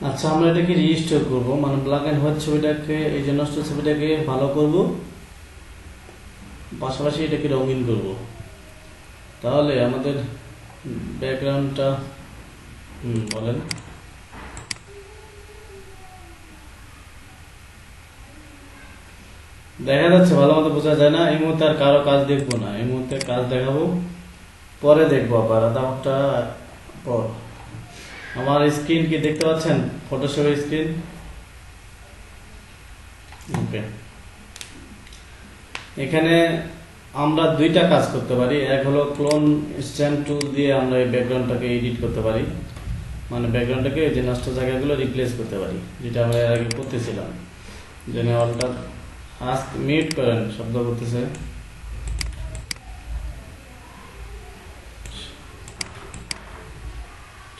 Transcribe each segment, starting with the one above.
আচ্ছা, আমরা এটাকে রিস্টোর করব, মানে ব্ল্যাক অ্যান্ড হোয়াইট ছবিটাকে, এই যে নষ্ট ছবিটাকে ভালো করব, পাশাপাশি এটাকে রঙিন করব। তাহলে আমাদের ব্যাকগ্রাউন্ডটা বলেন। দেখা যাচ্ছে ভালো মতো বোঝা যায় না। এই মুহূর্তে আর কারো কাজ দেখবো না, এই মুহূর্তে কাজ দেখাবো, পরে দেখবো আবার আধা ঘন্টা পর। আমার স্ক্রিন কি দেখতে পাচ্ছেন? ফটোশপের স্ক্রিন। ওকে, এখানে আমরা দুইটা কাজ করতে পারি। এক হলো ক্লোন স্ট্যাম্প টুল দিয়ে আমরা এই ব্যাকগ্রাউন্ডটাকে এডিট করতে পারি, মানে ব্যাকগ্রাউন্ডটাকে যে নষ্ট জায়গাগুলো রিপ্লেস করতে পারি, যেটা আমরা এর আগে করতেছিলাম। যেন অল্টার আস্ক মিউট করেন, শব্দ করতেছে।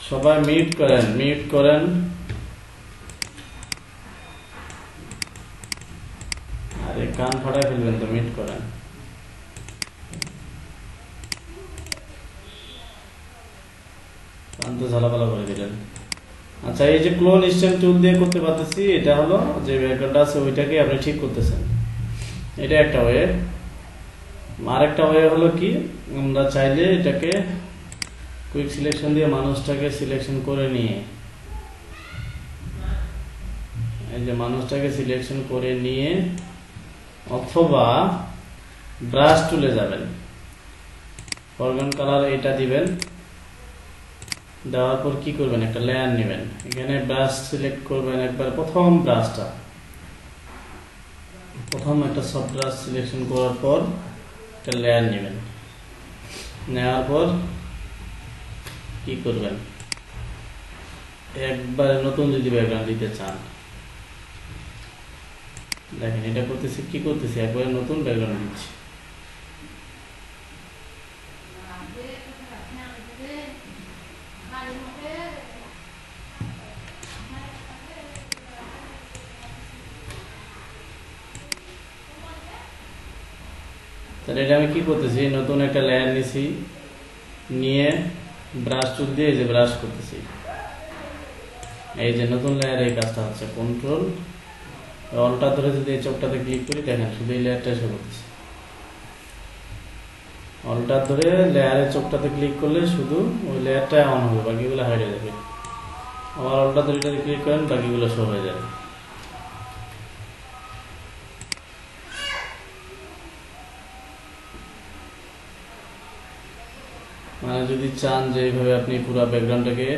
সবাই মিউট করেন, মিউট করেন। আরে কান ফাটাই ফেলবেন তো, মিউট করেন। কান তো ঝালাপালা করে দিলেন। আচ্ছা, এই যে ক্লোন স্ট্যাম্প টুল দিয়ে করতে পারতেছি, এটা হলো যে ব্যাকগ্রাউন্ড আছে ওইটাকে আপনি ঠিক করতেছেন, এটা একটা ওয়ে। আরেকটা ওয়ে হলো কি, আমরা চাইলে এটাকে কুইক সিলেকশন দিয়ে মানুষটাকে সিলেকশন করে নিয়ে, এই যে মানুষটাকে সিলেকশন করে নিয়ে, অথবা ব্রাশ টুলে যাবেন, ফরগ্রাউন্ড কালার এটা দিবেন, দেওয়ার পর কি করবেন, একটা লেয়ার নেবেন, এখানে ব্রাশ সিলেক্ট করবেন একবার, প্রথম ব্রাশটা, প্রথম একটা সফট ব্রাশ সিলেকশন করার পর একটা লেয়ার নেবেন, নেওয়ার পর কি করবেন, একবার নতুন যদি ব্যাকগ্রাউন্ড দিতে চান, দেখেন এটা করতেছি, কি করতেছি, একবারে নতুন ব্যাকগ্রাউন্ড দিচ্ছি। তাহলে এটা আমি কি করতেছি, নতুন একটা লেয়ার নিছি, নিয়ে ব্রাশ টুল দিয়ে এই যে ব্রাশ করতেছি, এই যে নতুন লেয়ার, এই কাজটা হচ্ছে কন্ট্রোল অল্টা ধরে যদি এই চোখটাতে ক্লিক করি, দেখেন শুধু এই লেয়ারটা এসে করতেছে। অল্টা ধরে লেয়ারের চোখটাতে ক্লিক করলে শুধু ওই লেয়ারটা অন হবে, বাকিগুলো হাইড হয়ে যাবে। আবার অল্টা ধরে এটাতে ক্লিক করেন, বাকিগুলো শো হয়ে যাবে। মানে যদি চান যে এইভাবে আপনি পুরো ব্যাকগ্রাউন্ডটাকে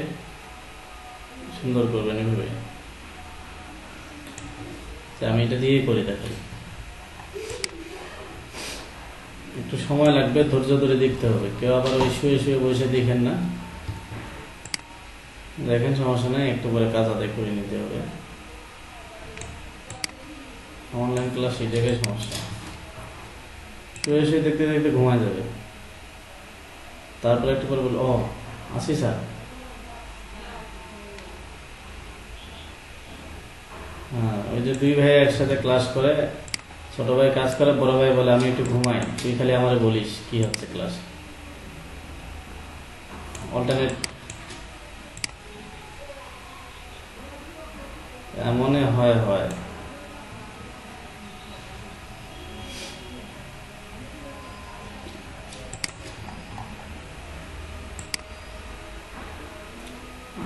সুন্দর করবেন, এইভাবে আমি এটা দিয়েই করে দেখাই। একটু সময় লাগবে, ধৈর্য ধরে দেখতে হবে, কেউ আবার ওই শুয়ে শুয়ে বসে দেখেন না, দেখেন সমস্যা নেই, একটু পরে কাজ আদায় করে নিতে হবে। অনলাইন ক্লাস এই জায়গায় সমস্যা, শুয়ে শুয়ে দেখতে দেখতে ঘুমায় যাবে, তারপরে একটু পরে বলবো ও আসি স্যার। হ্যাঁ, ওই যে দুই ভাই একসাথে ক্লাস করে, ছোট ভাই কাজ করে, বড় ভাই বলে আমি একটু ঘুমাই, তুই খালি আমারে বলিস কি হচ্ছে ক্লাস। অল্টারনেট এমনে হয় হয়।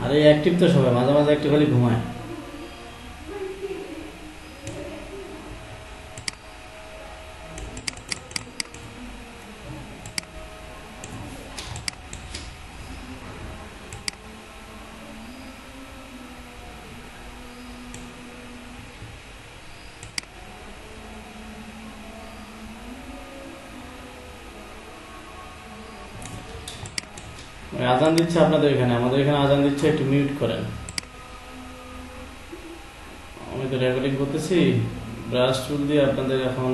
আরে অ্যাক্টিভ তো সবাই, মাঝে মাঝে একটু খালি ঘুমায়। আজান দিচ্ছে আপনাদের এখানে, আমাদের এখানে আজান দিচ্ছে, একটু মিউট করেন। আমি তো রেকর্ডিং করতেছি, ব্রাশ টুল দিয়ে আপনাদের এখন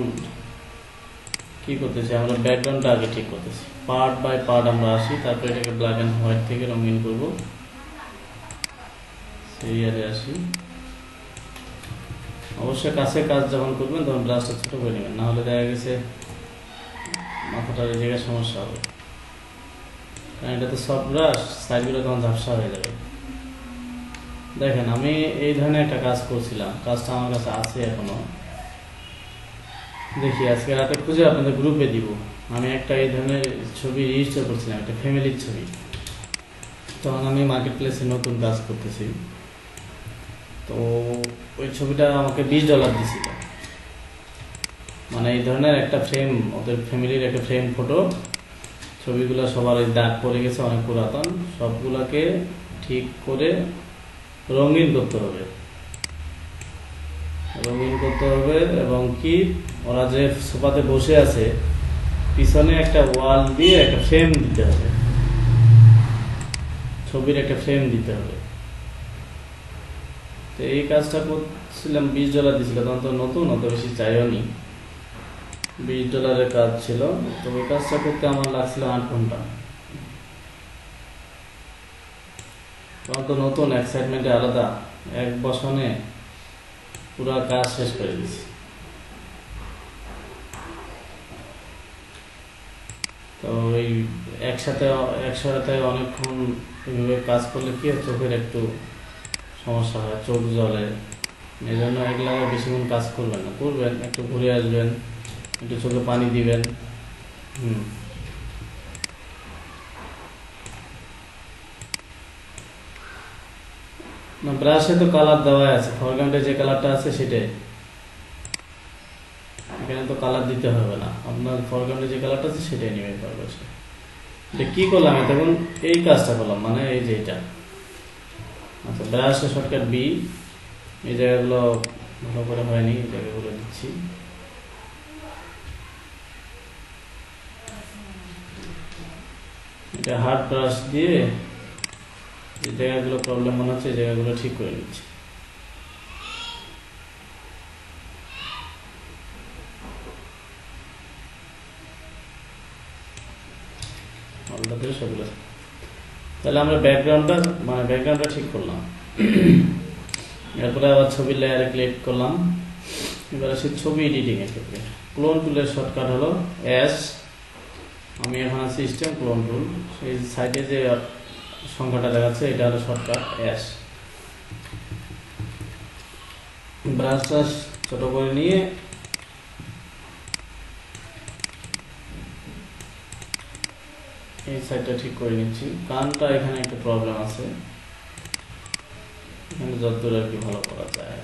কি করতেছি, আমরা ব্যাকগ্রাউন্ডটা আগে ঠিক করতেছি, পার্ট বাই পার্ট আমরা আসি, তারপর এটাকে ব্ল্যাক অ্যান্ড হোয়াইট থেকে রঙিন করব। সিরিয়ালে আসি, অবশ্যই কাছে কাজ যখন করবেন তখন ব্রাশটা ছোট করে নেবেন, না হলে দেখা গেছে মাথাটার এই জায়গায় সমস্যা হবে, কারণ এটা তো সফট ব্রাশ, সাইডগুলো তখন ঝাপসা হয়ে যাবে। দেখেন আমি এই ধরনের একটা কাজ করছিলাম, কাজটা আমার কাছে আছে এখনো। দেখি আজকে রাতে খুঁজে আপনাদের গ্রুপে দিব। আমি একটা এই ধরনের ছবি রেজিস্টার করছিলাম, একটা ফ্যামিলির ছবি। তখন আমি মার্কেট প্লেসে নতুন কাজ করতেছি, তো ওই ছবিটা আমাকে $20 দিছিল। মানে এই ধরনের একটা ফ্রেম, ওদের ফ্যামিলির একটা ফ্রেম ফটো, ছবিগুলো সবার ওই দাগ পড়ে গেছে, অনেক পুরাতন, সবগুলোকে ঠিক করে রঙিন করতে হবে। রঙিন করতে হবে এবং কি ওরা যে সোফাতে বসে আছে পিছনে একটা ওয়াল দিয়ে একটা ফ্রেম দিতে হবে, ছবির একটা ফ্রেম দিতে হবে। তো এই কাজটা করছিলাম, $20 দিছিল, তখন তো নতুন, অত বেশি চাইও নি, $20 কাজ ছিল। তো ওই কাজটা করতে আমার লাগছিল 8 ঘন্টা। তখন তো নতুন, এক্সাইটমেন্টে আলাদা, এক বছরে পুরা কাজ শেষ করে দিছি। তো ওই একসাথে অনেকক্ষণ এইভাবে কাজ করলে কি হয়, চোখের একটু সমস্যা হয়, চোখ জ্বলে। এই জন্য এগুলা বেশিক্ষণ কাজ করবেন না, করবেন একটু ঘুরে আসবেন, একটু চোখে পানি দিবেন। না, ব্রাশে তো কালার দেওয়া আছে, ফরগ্রাউন্ডে যে কালারটা আছে সেটাই, এখানে তো কালার দিতে হবে না, আপনার ফরগ্রাউন্ডে যে কালারটা আছে সেটাই নেবে পারবে। এটা কি করলাম তখন, এই কাজটা করলাম, মানে এই যে এটা। আচ্ছা, ব্রাশে শর্টকাট বি, এই জায়গাগুলো ভালো করে হয়নি, এই জায়গাগুলো দিচ্ছি। এটা হার্ড ব্রাশ দিয়ে যে জায়গাগুলো প্রবলেম মনে হচ্ছে এই জায়গাগুলো ঠিক করে নিচ্ছি। তাহলে আমরা ব্যাকগ্রাউন্ডটা ঠিক করলাম। এরপরে আবার ছবির লেয়ারে ক্লিক করলাম। এবার আসি ছবি এডিটিং এর ক্ষেত্রে। ক্লোন টুলের শর্টকাট হলো এস। আমি এখন আছি সিস্টেম ক্লোন টুল, সেই সাইডে যে সংখ্যাটা দেখাচ্ছে এটা হলো শর্টকাট এস। ব্রাশটা ছোট করে নিয়ে এই সাইডটা ঠিক করে নিচ্ছি। কানটা এখানে একটা প্রবলেম আছে, এখানে যতদূর আর কি ভালো করা যায়।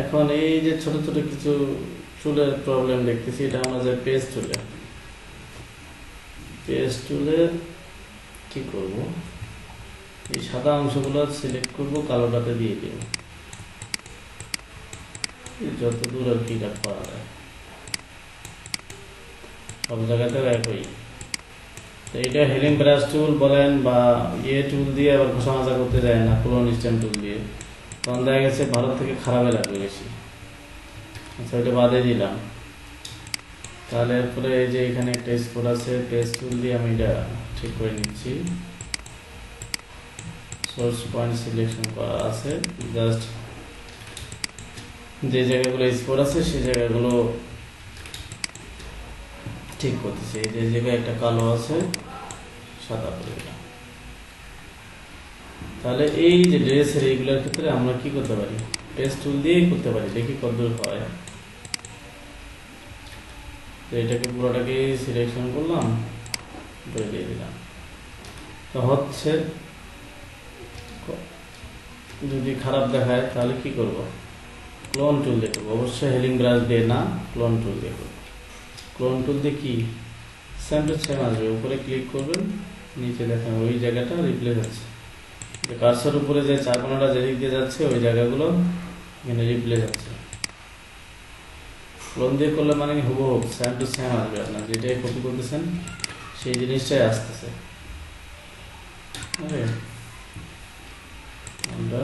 এখন এই যে ছোট ছোট কিছু চুলের প্রবলেম দেখতেছি, এটা আমরা যে পেস্ট টুলে কি করব, এই সাদা অংশগুলো সিলেক্ট করব, কালোটাতে দিয়ে দেব, যত দূর আর কি করা যায়, সব জায়গাতেও একই। তো এটা হেলিং ব্রাশ টুল বলেন বা টুল দিয়ে আবার ঘষা মাজা করতে যায় না, ক্লোন স্টেম টুল দিয়ে, তখন দেখা গেছে ভালো থেকে খারাপে লাগবে বেশি। আচ্ছা, ওইটা বাদে দিলাম। তাহলে এরপরে এই যে এখানে একটা স্পট আছে, পেস্ট টুল দিয়ে আমি এটা ঠিক করে নিচ্ছি। সোর্স পয়েন্ট সিলেকশন করা আছে, জাস্ট যে জায়গাগুলো স্পট আছে সেই জায়গাগুলো ঠিক করতেছি। এই যে জায়গায় একটা কালো আছে, সাদা করে দিলাম। তাহলে এই যে ড্রেসের এইগুলোর ক্ষেত্রে আমরা কি করতে পারি, পেস্ট টুল দিয়েই করতে পারি, দেখি কতদূর হয়। তো এটাকে পুরোটাকে সিলেকশন করলাম, দিয়ে দিলাম, তো হচ্ছে। যদি খারাপ দেখায় তাহলে কি করব, ক্লোন টুল দিয়ে করবো, অবশ্যই হেলিং ব্রাশ দিয়ে না, ক্লোন টুল দিয়ে করবো। ক্লোন টুল দিয়ে কি সেম টু সেম আসবে, উপরে ক্লিক করবেন, নিচে দেখেন ওই জায়গাটা রিপ্লেস আছে, কার্সার উপরে যে চার কোণাটা যেদিক দিয়ে যাচ্ছে ওই জায়গাগুলো এখানে রিপ্লেস আছে। ক্লোন দিয়ে করলে মানে হুবহু সেম টু সেম আসবে, আপনার যেটাই কপি করতেছেন সেই জিনিসটাই আসতেছে। আমরা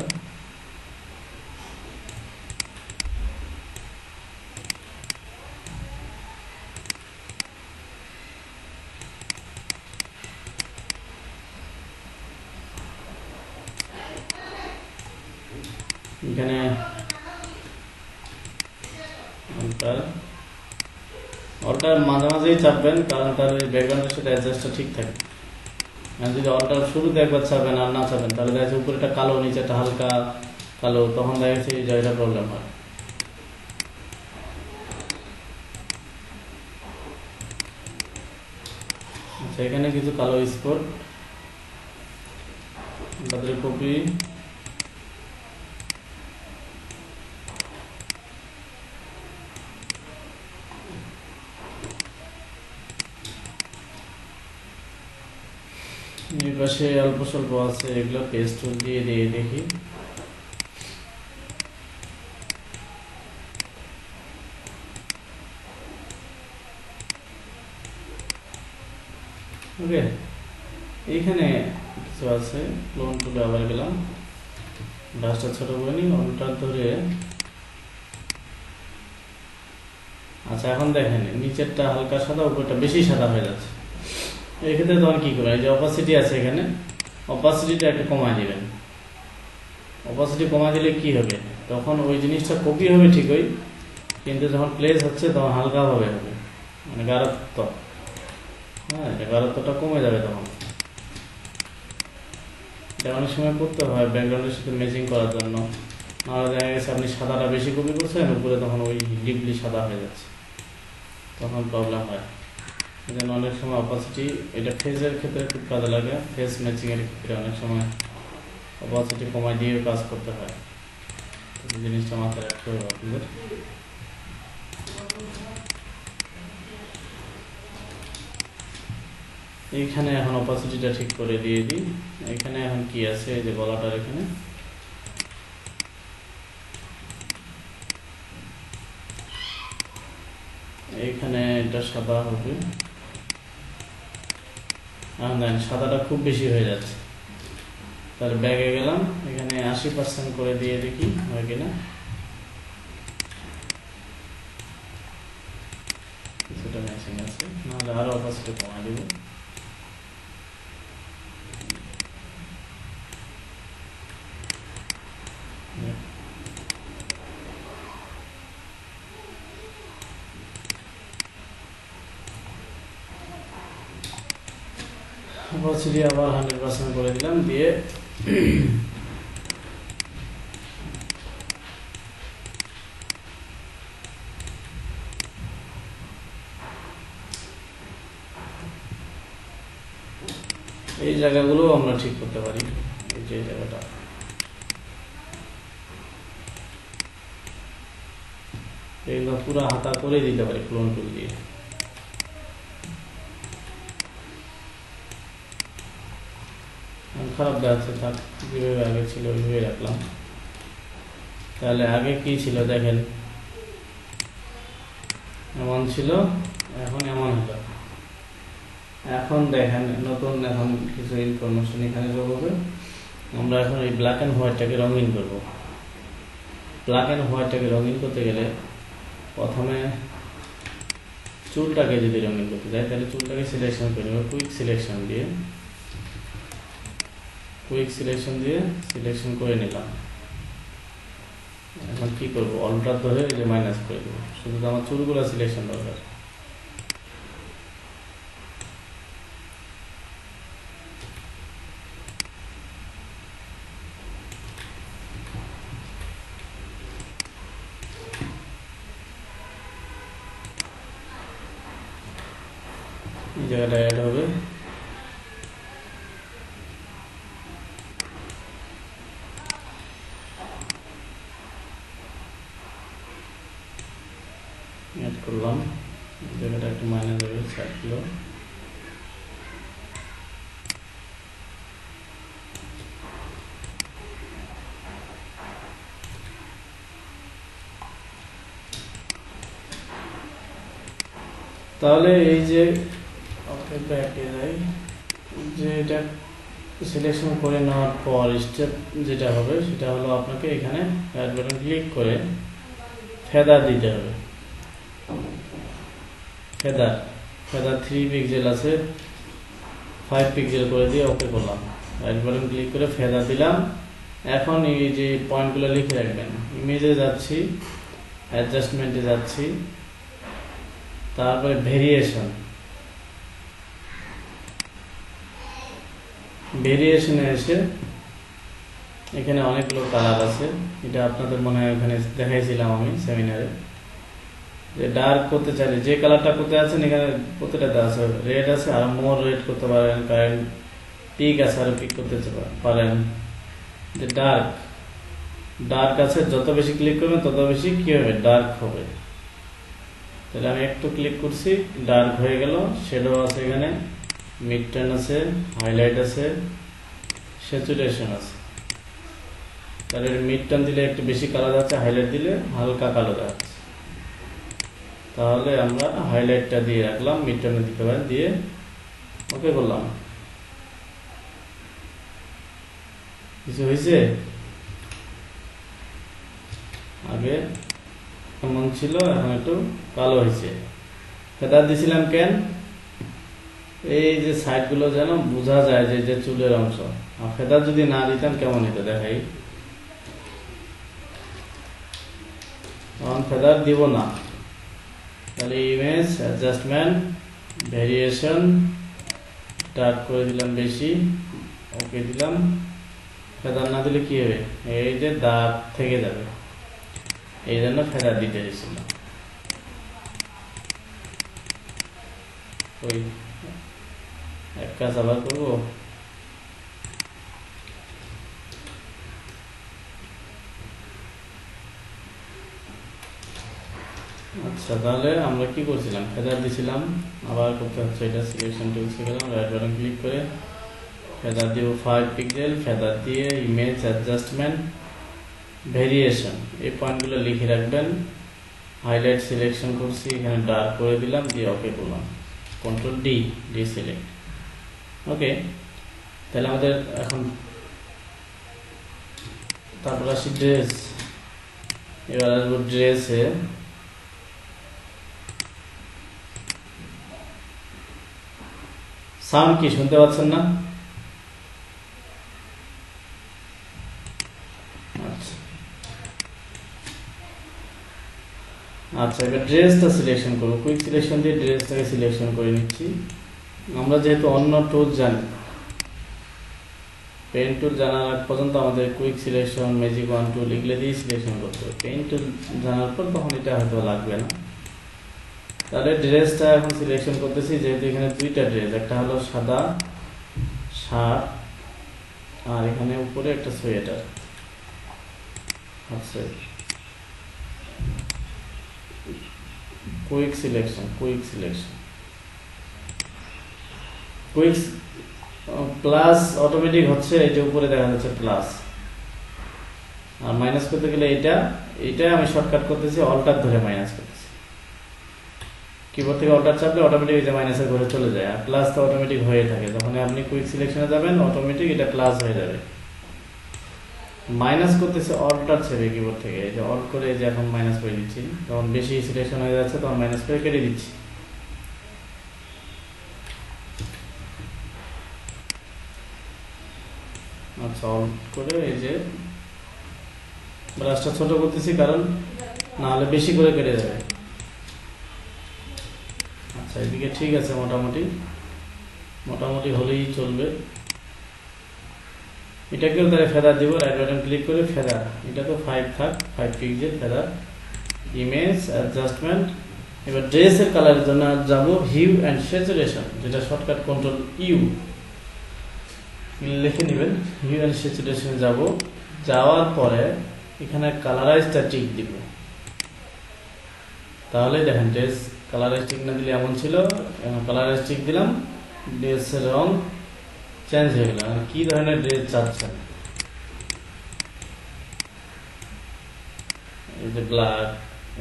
এখানে ওটা মাঝে মাঝেই চাপবেন, কারণ তাহলে ব্যাকগ্রাউন্ডের সাথে অ্যাডজাস্টটা ঠিক থাকে। আর যদি অলটা শুরুতে একবার চাপেন আর না চাপেন, তাহলে দেখা যাচ্ছে উপরেটা কালো নিচেটা হালকা কালো, তখন দেখা যাচ্ছে এই জায়গাটা প্রবলেম হয়। আচ্ছা, এখানে কিছু কালো স্পট, তাদের কপি এই পাশে অল্প স্বল্প আছে, এগুলো পেস্ট দিয়ে দিয়ে দেখি। ওকে, এইখানে কিছু আছে, ক্লোন টুলে আবার গেলাম, ব্রাশটা ছোট করে নিই, অলটা ধরে। আচ্ছা, এখন দেখেন নিচেরটা হালকা সাদা, উপরটা বেশি সাদা হয়ে যাচ্ছে। এই ক্ষেত্রে তখন কি করবেন, এই যে অপাসিটি আছে এখানে, অপাসিটিটা একটু কমায় দিবেন। অপাসিটি কমায় দিলে কি হবে, তখন ওই জিনিসটা কপি হবে ঠিকই, কিন্তু যখন প্লেস হচ্ছে তখন হালকাভাবে হবে, মানে গাঢ়ত্ব, হ্যাঁ, গাঢ়ত্বটা কমে যাবে তখন। এটা অনেক সময় করতে হয় ব্যাকগ্রাউন্ডের সাথে ম্যাচিং করার জন্য, নাহলে দেখা গেছে আপনি সাদাটা বেশি কপি করছেন, উপরে তখন ওই ডিপলি সাদা হয়ে যাচ্ছে, তখন প্রবলেম হয়। এই জন্য অনেক সময় অপাসিটি, এটা ফেজের ক্ষেত্রে খুব কাজে লাগে, ফেস ম্যাচিংয়ের ক্ষেত্রে অনেক সময় অপাসিটি কমায় দিয়ে কাজ করতে হয়। এই জিনিসটা মাথায় রাখতে হবে আপনাদের। এইখানে এখন অপাসিটিটা ঠিক করে দিয়ে দিই। এখানে এখন কি আছে, এই যে গলাটার এখানে এইখানে এটা সাদা হবে। এখন দেখেন সাদাটা খুব বেশি হয়ে যাচ্ছে, তার ব্যাগে গেলাম, এখানে 80% করে দিয়ে দেখি হয় কিনা। কিছুটা ম্যাচিং আছে, নাহলে আরো অপাসিটি কমাই দেব। অপাসিটি আবার 100% করে দিলাম, দিয়ে এই জায়গাগুলো আমরা ঠিক করতে পারি। এই যে জায়গাটা, এগুলো পুরো হাতা করে দিতে পারি ক্লোন টুল দিয়ে। খারাপ দেখাচ্ছে, থাক, যেভাবে আগে ছিল ওইভাবে রাখলাম। তাহলে আগে কি ছিল দেখেন, এমন ছিল, এখন এমন হলো। এখন দেখেন নতুন এখন কিছু ইনফরমেশন এখানে যোগ হবে। আমরা এখন এই ব্ল্যাক অ্যান্ড হোয়াইটটাকে রঙিন করব। ব্ল্যাক অ্যান্ড হোয়াইটটাকে রঙিন করতে গেলে প্রথমে চুলটাকে যদি রঙিন করতে যাই, তাহলে চুলটাকে সিলেকশন করে নেব, কুইক সিলেকশন দিয়ে সিলেকশন করে নিলাম। এখন কি করব, অল্টার ধরে এই যে মাইনাস করে দেবো, শুধু আমার চুলগুলো সিলেকশন দরকার। এই জায়গাটা অ্যাড হবে, অ্যাড করলাম। এই জায়গাটা একটু মাইনাস হবে, 60 কিলো। তাহলে এই যে এটা সিলেকশন করে নেওয়ার পর স্টেপ যেটা হবে সেটা হলো আপনাকে এখানে অ্যাড বাটন ক্লিক করে ফেদার দিতে হবে। ফেদার 3 পিক্সেল আছে, 5 পিক্সেল করে দিয়ে ওকে করলাম। অ্যাড বাটন ক্লিক করে ফেদার দিলাম। এখন এই যে পয়েন্টগুলো লিখে রাখবেন, ইমেজে যাচ্ছি, অ্যাডজাস্টমেন্টে যাচ্ছি, তারপরে ভেরিয়েশন, ভেরিয়েশনে এসে এখানে অনেকগুলো কালার আছে। এটা আপনাদের মনে হয় এখানে দেখাইছিলাম আমি সেমিনারে, যে ডার্ক করতে চাইলে যে কালারটা করতে আছেন এখানে প্রত্যেকটাতে আছে, রেড আছে আর মোর রেড করতে পারেন, কারেন্ট পিক আছে আর পিক করতে পারেন। যে ডার্ক, ডার্ক আছে, যত বেশি ক্লিক করবেন তত বেশি কি হবে, ডার্ক হবে। তাহলে আমি একটু ক্লিক করছি, ডার্ক হয়ে গেল। শ্যাডো আছে এখানে, মিড টোন আছে, হাইলাইট আছে, স্যাচুরেশন আছে। তাহলে মিড টোন দিলে একটু বেশি কালো যাচ্ছে, হাইলাইট দিলে হালকা কালো যাচ্ছে। তাহলে আমরা হাইলাইটটা দিয়ে রাখলাম, মিড টোনে দিতে পারেন, দিয়ে ওকে করলাম। কিছু হয়েছে? আগে এমন ছিল, এখন একটু কালো হয়েছে। ফেদার দিছিলাম কেন? এই যে সাইডগুলো যেন বোঝা যায় যে চুলের অংশ। আর ফেদার যদি না দিতাম কেমন হতো দেখাই। এখন ফেদার দিব না, তাহলে ইমেজ, অ্যাডজাস্টমেন্ট, ভেরিয়েশন, ডার্ক করে দিলাম বেশি, ওকে দিলাম। ফেদার না দিলে কি হবে, এই যে দাগ থেকে যাবে, এই জন্য ফেদার দিতে হয়েছিল। ওই এক কাজ আবার করবো, আচ্ছা তাহলে আমরা কি করছিলাম, ফেদার দিছিলাম, আবার করতে হচ্ছে এটা, সিলেকশন টুলসে গেলাম, রাইট বাটন ক্লিক করে ফেদার দিব 5 পিক্সেল, ফেদার দিয়ে ইমেজ, অ্যাডজাস্টমেন্ট, ভেরিয়েশন, এই পয়েন্টগুলো লিখে রাখবেন। হাইলাইট সিলেকশন করছি, এখানে ডার্ক করে দিলাম, দিয়ে ওকে করলাম, কন্ট্রোল ডি, সিলেক্ট, ওকে। তাহলে আমাদের এখন তারপর আসি ড্রেস। এবার আসবো ড্রেসে, সাউন্ড কি শুনতে পাচ্ছেন না? আচ্ছা এবার ড্রেসটা সিলেকশন করবো, কুইক সিলেকশন দিয়ে ড্রেসটাকে সিলেকশন করে নিচ্ছি। আমরা যেহেতু অন্য টুল জানি, পেন টুল জানার আগ পর্যন্ত আমাদের কুইক সিলেকশন, ম্যাজিক ওয়ান টুল এগুলো দিয়ে সিলেকশন করতে হবে। পেন টুল জানার পর তখন এটা হয়তো লাগবে না। তাহলে ড্রেসটা এখন সিলেকশন করতেছি, যেহেতু এখানে দুইটা ড্রেস, একটা হলো সাদা শার্ট আর এখানে উপরে একটা সোয়েটার। আচ্ছা quick selection, quick plus automatic হচ্ছে, এই যে উপরে দেখা যাচ্ছে প্লাস, আর মাইনাস করতে গেলে এইটা আমি শর্টকাট করতেছি, অল্টার ধরে মাইনাস করতেছি। কিবোর্ড থেকে অল্টার চাপলে অটোমেটিক এই যে মাইনাসের ঘরে চলে যায়, আর প্লাস তো অটোমেটিক হয়ে থাকে। যখন আপনি কুইক সিলেকশনে যাবেন অটোমেটিক এটা প্লাস হয়ে যাবে। মাইনাস করতেছে অল্টার ছেড়ে কিবোর্ড থেকে, এই যে অল্ট করে এই যে এখন মাইনাস করে দিচ্ছি, যখন বেশি সিলেকশন হয়ে যাচ্ছে তখন মাইনাস করে কেটে দিচ্ছি। আচ্ছা অল্ট করে এই যে ব্রাশটা ছোট করতেছি, কারণ না হলে বেশি করে কেটে যাবে। আচ্ছা এদিকে ঠিক আছে, মোটামুটি হলেই চলবে। এটাকেও তাহলে ফেদার দিব, রাইট বাটন ক্লিক করে ফেদার, এটা তো 5 থাক, 5 পিক্সেল ফেদার, ইমেজ, অ্যাডজাস্টমেন্ট। এবার ড্রেসের কালারের জন্য যাব হিউ অ্যান্ড স্যাচুরেশন, যেটা শর্টকাট কন্ট্রোল ইউ লিখে নেবেন। হিউ অ্যান্ড স্যাচুরেশনে যাব, যাওয়ার পরে এখানে কালারাইজটা টিক দিব। তাহলে দেখেন ড্রেস কালারাইজ টিক না দিলে এমন ছিল, এখন কালারাইজ টিক দিলাম, ড্রেসের রং চেঞ্জ হয়ে গেল। কি ধরনের ড্রেস চাচ্ছেন, এই যে ব্ল্যাক,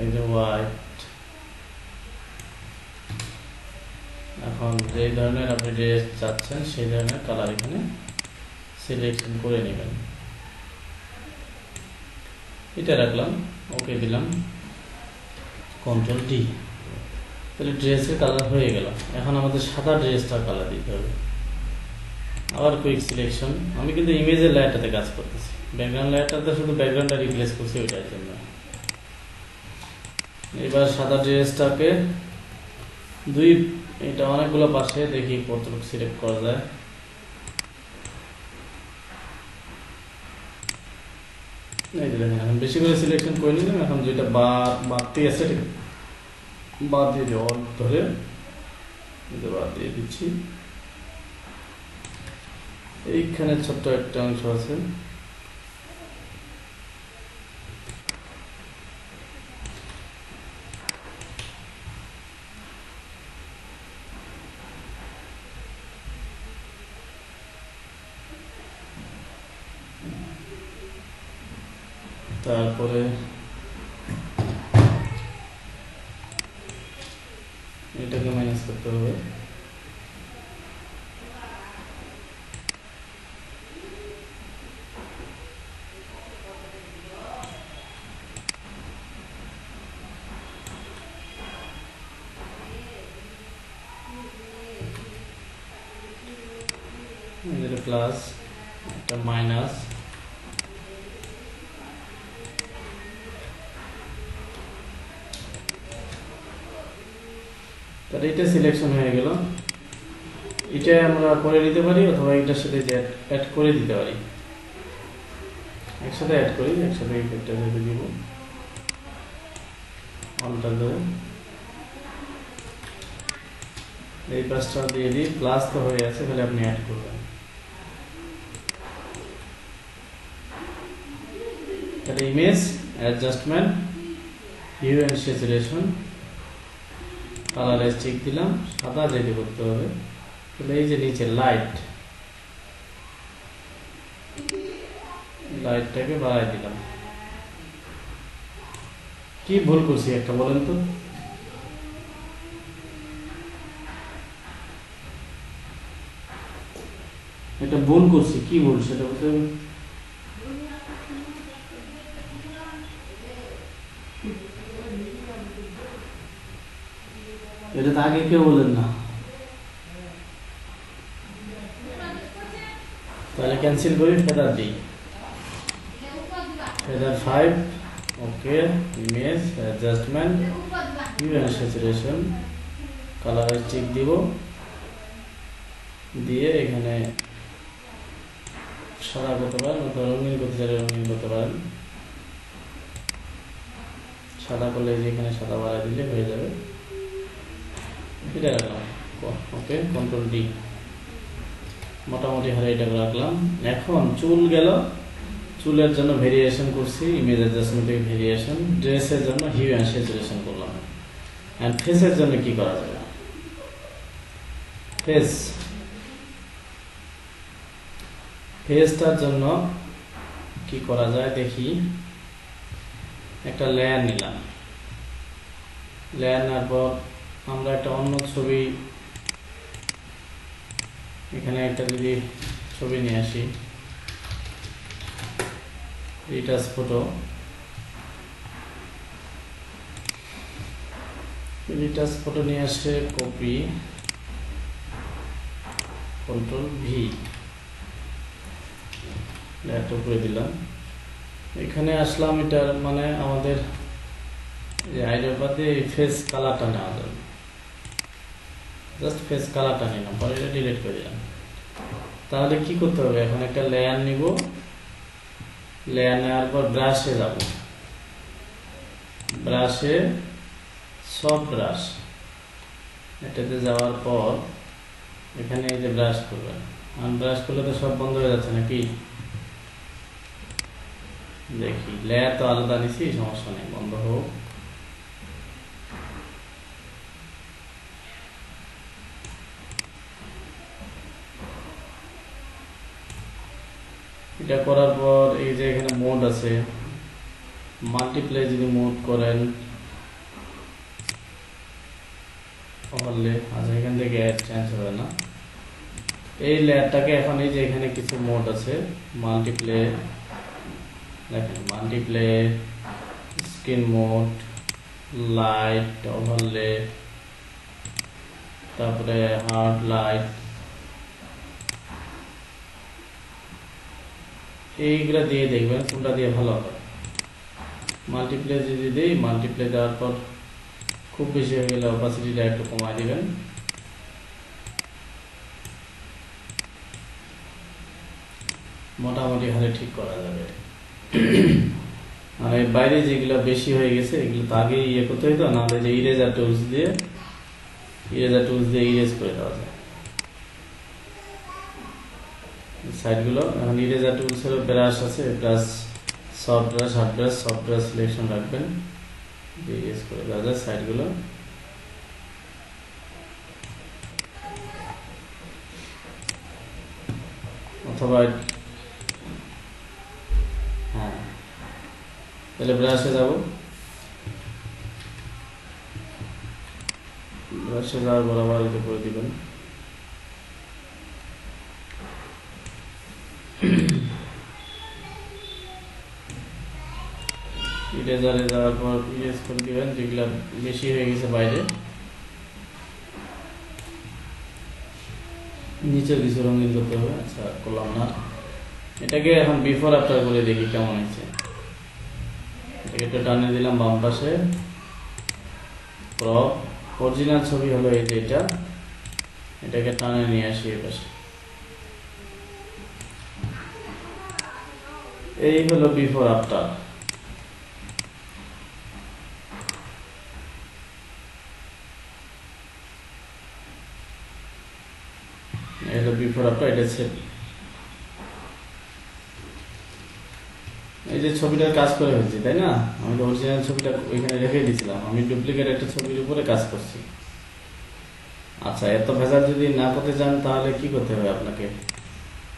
এই যে হোয়াইট, এখন যে ধরনের আপনি ড্রেস চাচ্ছেন সেই ধরনের কালার এখানে সিলেকশন করে নেবেন। এটা রাখলাম, ওকে দিলাম, কন্ট্রোল ডি। তাহলে ড্রেসের কালার হয়ে গেল। এখন আমাদের সাদা ড্রেসটার কালার দিতে হবে। আবার কুইক সিলেকশন, আমি কিন্তু ইমেজের লেয়ারটাতে কাজ করতেছি, ব্যাকগ্রাউন্ড লেয়ারটাতে শুধু ব্যাকগ্রাউন্ডটা রিপ্লেস করছি ওইটার জন্য। এবার সাদা ড্রেসটাকে দুই এটা অনেকগুলো পাশে, দেখি কতটুকু সিলেক্ট করা যায়। এই যে দেখেন এখন বেশি করে সিলেকশন করে নিলাম, এখন যেটা বাড়তি আছে বাদ দিয়ে দেবো, ধরে বাদ দিয়ে দিচ্ছি। এইখানে ছোট্ট একটা অংশ আছে, তারপরে এটাকে মাইনাস করতে হবে। প্লাস একটা মাইনাস, তাহলে এটা সিলেকশন হয়ে গেল। এটা আমরা করে নিতে পারি অথবা এটার সাথে অ্যাড করে দিতে পারি। একসাথে অ্যাড করি, একসাথে ইফেক্টটা দিয়ে দিব, অনটা দেব, এই পাশটা দিয়ে দিই। প্লাস তো হয়ে আছে, তাহলে আপনি অ্যাড করবেন। তাহলে image adjustment, hue and saturation, কালারে চেক দিলাম, সাদা যেতে করতে হবে। তাহলে এই যে নিচে লাইটটাকে বাড়াই দিলাম। কি ভুল করছি একটা বলেন তো? এটা ভুল করছি, কি ভুল সেটা বলতে হবে। এটা তো আগে কেউ বলেন না, তাহলে ক্যান্সেল করি, ফেদার দিই, feather 5, okay, image adjustment, hue and saturation, কালারে চেক দিব, দিয়ে এখানে সাদা করতে পারেন অথবা রঙিন করতে চাইলে রঙিন করতে পারেন। সাদা করলে যেখানে সাদা বাড়াই দিলে হয়ে যাবে। এটা রাখলাম, ওকে, কন্ট্রোল ডি, মোটামুটি হারে এটা রাখলাম। এখন চুল গেল, চুলের জন্য ভেরিয়েশন করছি, ইমেজ অ্যাডজাস্টমেন্টে ভেরিয়েশন, ড্রেসের জন্য হিউ অ্যান্ড স্যাচুরেশন করলাম। অ্যান্ড ফেসের জন্য কি করা যাবে? ফেসটার জন্য কি করা যায় দেখি। একটা লেয়ার নিলাম, লেয়ার নেওয়ার পর আমরা একটা অন্য ছবি, এখানে একটা যদি ছবি নিয়ে আসি, রিটাচ ফটো, নিয়ে আসে, কপি, কন্ট্রোল ভি, লেয়ারটা করে দিলাম। এখানে আসলাম, এটা মানে আমাদের আইডিয়াতে ফেস কালারটা নেওয়া যাবে, জাস্ট ফেস কালারটা নিলাম, পরে এটা ডিলিট করে দিলাম। তাহলে কি করতে হবে? এখন একটা লেয়ার নিব, লেয়ার নেওয়ার পর ব্রাশে যাব, ব্রাশে সফট ব্রাশ, এটাতে যাওয়ার পর এখানে এই যে ব্রাশ করবেন। আনব্রাশ করলে তো সব বন্ধ হয়ে যাচ্ছে নাকি? দেখি, লেয়ার তো আলাদা নিছি, সমস্যা নেই, বন্ধ হোক। এটা করার পর এই যে এখানে মোড আছে, মাল্টিপ্লাই যদি মোড করেন তাহলে আচ্ছা এখান থেকে অ্যাড চেঞ্জ হবে না। এই লেয়ারটাকে এখন এই যে এখানে কিছু মোড আছে, মাল্টিপ্লাই, দেখেন multiply, screen mode, light, overlay, তারপরে হার্ড লাইট, এইগুলা দিয়ে দেখবেন কোনটা দিয়ে ভালো হবে। মাল্টিপ্লাই যদি দিই, মাল্টিপ্লাই দেওয়ার পর খুব বেশি হয়ে গেলে অপাসিটিটা একটু কমায় দিবেন। মোটামুটি হারে ঠিক করা যাবে। আর এর বাইরে যেগুলো বেশি হয়ে গেছে এগুলো তো আগে ইয়ে করতে হইতো, নাহলে যে ইরেজার টুলস দিয়ে ইরেজ করে দেওয়া যায় সাইডগুলো। এখন ইরেজার টুলসের ব্রাশ আছে, brush soft brush, hard brush, soft brush selection রাখবেন, ইরেজ করে দেওয়া যায় সাইডগুলো। অথবা হ্যাঁ, তাহলে ব্রাশে যাব, ব্রাশে যাওয়ার বরাবর এটা করে দিবেন। ইরেজারে যাওয়ার পর ইরেজ করে দিবেন যেগুলো বেশি হয়ে গেছে বাইরে। নিচে কিছু রঙিন করতে হবে, আচ্ছা করলাম না। এটাকে এখন বিফোর আফটার করে দেখি কেমন হয়েছে। এটাকে একটু টানে দিলাম বাম পাশে, ক্রপ। অরিজিনাল ছবি হলো এই যে এটা, এটাকে টানে নিয়ে আসি এই পাশে। এই হলো বিফোর আফটার। এটা বিফোর আফটার, এটা সেভ। এই যে ছবিটার কাজ করে হয়েছে তাই না, আমি তো অরিজিনাল ছবিটা ওইখানে রেখে দিয়েছিলাম, আমি ডুপ্লিকেট একটা ছবির উপরে কাজ করছি। আচ্ছা, এত ভেজাল যদি না করতে চান তাহলে কি করতে হবে আপনাকে,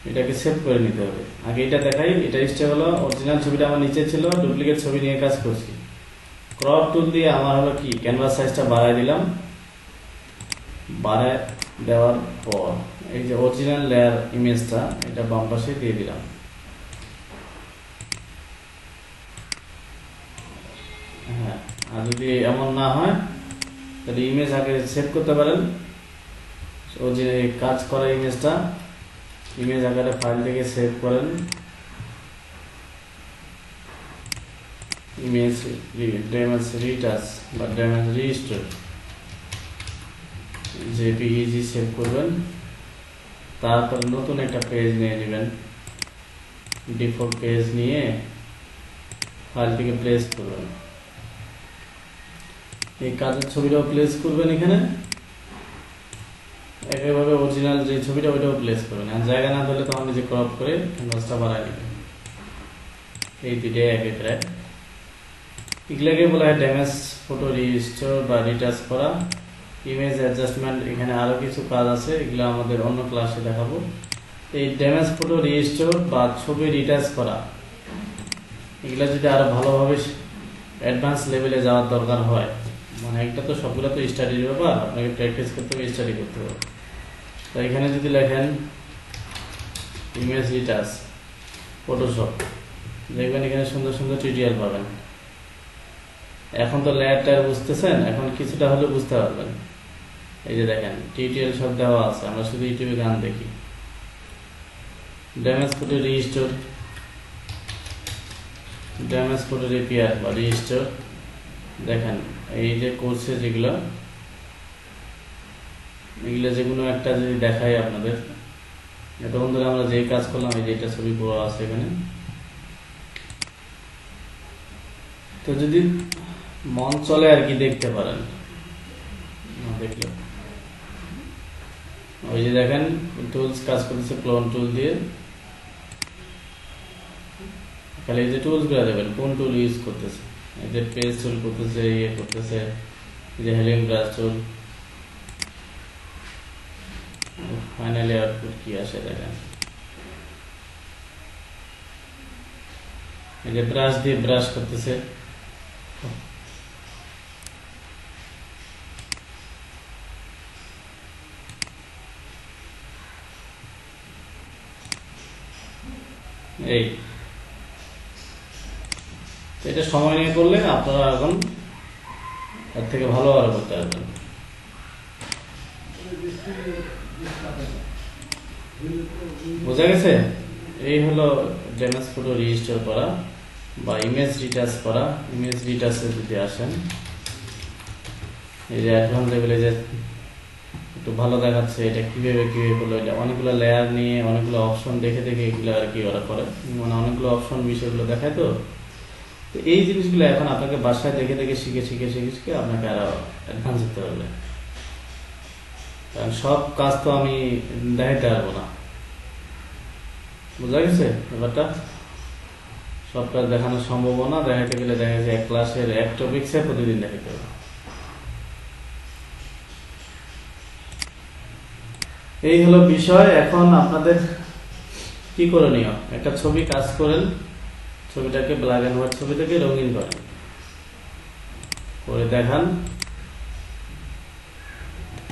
এটাকে সেভ করে নিতে হবে। আগে এটা দেখাই, এটা ইস্টে হলো অরিজিনাল ছবিটা আমার নিচে ছিল, ডুপ্লিকেট ছবি নিয়ে কাজ করছি। ক্রপ টুল দিয়ে আমার হলো কি ক্যানভাস সাইজটা বাড়াই দিলাম, বাড়ায় দেওয়ার পর এই যে অরিজিনাল লেয়ার ইমেজটা এটা বাম পাশে দিয়ে দিলাম। হ্যাঁ, আর যদি এমন না হয় তাহলে ইমেজ আগে সেভ করতে পারেন, ও যে কাজ করা ইমেজটা ইমেজ আকারে ফাইল থেকে সেভ করেন, ইমেজ ড্যামেজ রিটাচ বা ড্যামেজ রিস্টোর জেপিইজি সেভ করবেন। তারপর নতুন একটা পেজ নিয়ে নেবেন, ডিফল্ট পেজ নিয়ে ফাইলটিকে প্লেস করবেন। এই কাজের ছবিটাও প্লেস করবেন এখানে, একইভাবে অরিজিনাল যে ছবিটা ওইটাও প্লেস করবেন। আর জায়গা না পেলে তখন নিজে ক্রপ করে ক্যানভাসটা বাড়ায় নেবেন। এই দুইটাই একে প্রায়, এগুলোকে বলা হয় ড্যামেজ ফটো রিস্টোর বা রিটাচ করা। ইমেজ অ্যাডজাস্টমেন্ট, এখানে আরো কিছু কাজ আছে, এগুলো আমাদের অন্য ক্লাসে দেখাবো। এই ড্যামেজ ফটো রিস্টোর বা ছবি রিটাচ করা, এগুলো যদি আরো ভালোভাবে অ্যাডভান্স লেভেলে যাওয়ার দরকার হয়, মানে একটা তো সবগুলো তো স্টাডির ব্যাপার, আপনাকে প্র্যাকটিস করতে হবে, স্টাডি করতে হবে। তো এখানে যদি লেখেন ইমেজ রিটাচ ফটোশপ, দেখবেন এখানে সুন্দর সুন্দর টিউটোরিয়াল পাবেন। এখন তো লেয়ারটা বুঝতেছেন, এখন কিছুটা হলে বুঝতে পারবেন। এই যে দেখেন টিউটোরিয়াল সব দেওয়া আছে, আমরা শুধু ইউটিউবে গান দেখি। Damage photo restore, damage photo repair বা রিস্টোর, দেখেন এই যে কোর্সে যেগুলো, এগুলো যেগুলো একটা যদি দেখাই আপনাদের, এটা বন্ধুরা আমরা যে কাজ করলাম, এই যে এটা ছবি পুরো আছে এখানে। তো যদি মন চলে আর কি দেখতে পারেন, দেখলে ওই যে দেখেন টুলস কাজ করতেছে ক্লোন টুল দিয়ে। খালি এই যে টুলস গুলো দেবেন কোন টুল ইউজ করতেছে, এই যে পেজ টুল করতেছে, ইয়ে করতেছে, এই যে হেলিং ব্রাশ টুল। ফাইনালি আউটপুট কি আসে দেখেন, এই যে ব্রাশ দিয়ে ব্রাশ করতেছে। এই এটা সময় নিয়ে করলে আপনারা এখন এর থেকে ভালো আরো করতে পারবেন। বোঝা গেছে? এই হলো ড্যামেজ ফটো রেজিস্টার করা বা ইমেজ রিটাচ করা। ইমেজ রিটাচে যদি আসেন, এই যে অ্যাডভান্স লেভেলে যে একটু ভালো দেখাচ্ছে এটা কিভাবে হলো, এটা অনেকগুলো লেয়ার নিয়ে অনেকগুলো অপশন দেখে দেখে এগুলো আর কি ওরা করে, মানে অনেকগুলো অপশন বিষয়গুলো দেখায়। তো এই জিনিসগুলো এখন আপনাকে বাসায় দেখে দেখে শিখে আপনাকে আরো অ্যাডভান্স হতে হবে, কারণ সব কাজ তো আমি দেখাইতে পারবো না, বোঝা গেছে ব্যাপারটা। সব কাজ দেখানো সম্ভব না, দেখাইতে গেলে দেখা যাচ্ছে এক ক্লাসের এক টপিক্সে প্রতিদিন দেখাইতে হবে। এই হলো বিষয়। এখন আপনাদের কি করণীয়, একটা ছবি কাজ করেন, ছবিটাকে ব্ল্যাক অ্যান্ড হোয়াইট ছবি থেকে রঙিন করেন, করে দেখান।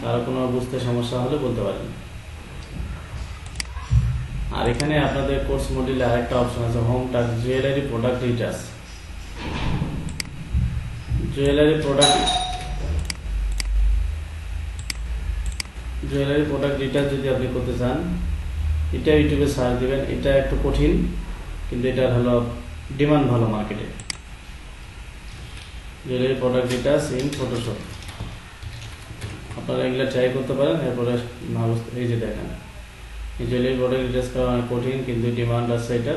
কারো কোনো বুঝতে সমস্যা হলে বলতে পারেন। আর এখানে আপনাদের কোর্স মডিউলে আরেকটা অপশন আছে, home task, jewellery product Reiter's. Jewellery product Reiter's যদি আপনি করতে চান, এটা ইউটিউবে সার্চ দিবেন। এটা একটু কঠিন, কিন্তু এটা হলো ডিমান্ড ভালো মার্কেটে। Jewellery product Reiter's in Photoshop, আপনারা এগুলো ট্রাই করতে পারেন। এরপরে না বুঝতে, এই যে দেখেন জুয়েলারি প্রোডাক্ট রিটার্স করা অনেক কঠিন, কিন্তু ডিমান্ড আছে। এটা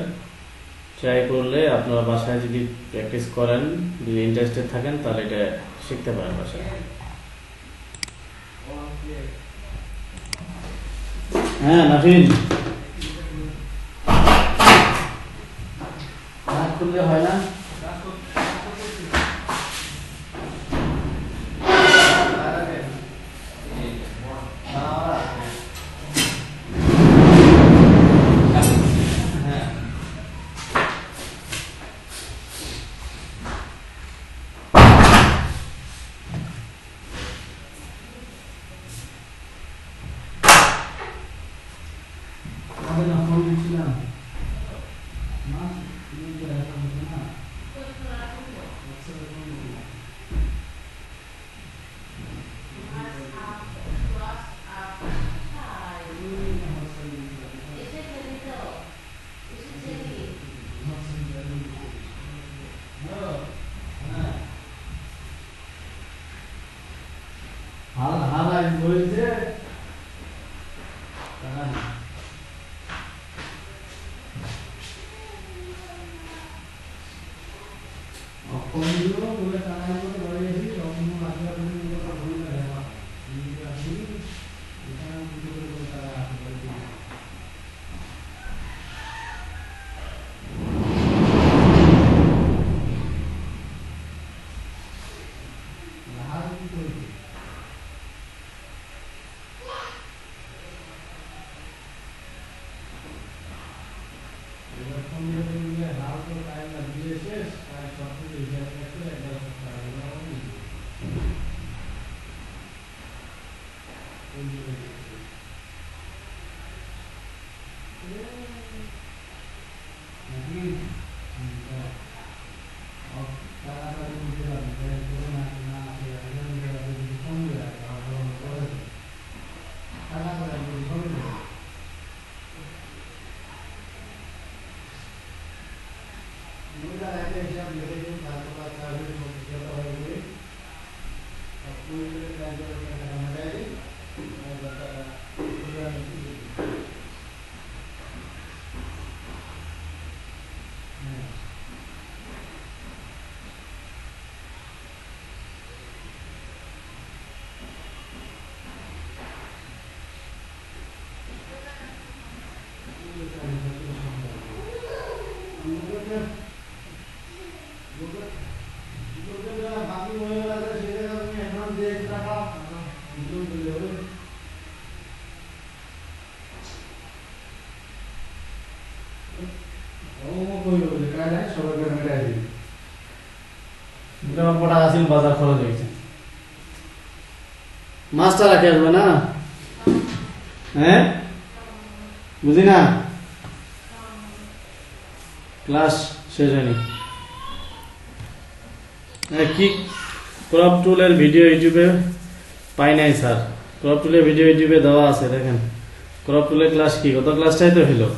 ট্রাই করলে আপনারা বাসায় যদি প্র্যাকটিস করেন, যদি ইন্টারেস্টেড থাকেন, তাহলে এটা শিখতে পারেন বাসায়। হ্যাঁ নাফিন, কাজ করলে হয় না। বাজার খরচ হয়েছে, মাছটা রাখে আসবে না, হ্যাঁ বুঝি না, ক্লাস শেষ হয়নি। কি ক্রপ টুলের ভিডিও ইউটিউবে পাই নাই স্যার, ক্রপ টুলের ভিডিও ইউটিউবে দেওয়া আছে, দেখেন ক্রপ টুলের ক্লাস কি, গত ক্লাসটাই তো হলো,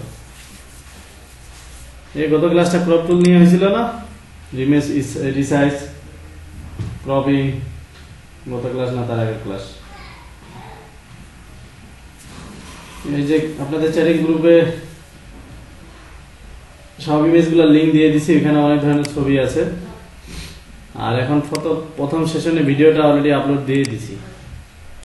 এই গত ক্লাসটা ক্রপ টুল নিয়ে হয়েছিল না, রিসাইজ, ক্রপিং, গত ক্লাস না তার আগের ক্লাস। এই যে আপনাদের চ্যাটিং গ্রুপে সব ইমেজগুলোর লিঙ্ক দিয়ে দিছি, এখানে অনেক ধরনের ছবি আছে। আর এখন প্রথম সেশনে ভিডিওটা অলরেডি আপলোড দিয়ে দিছি।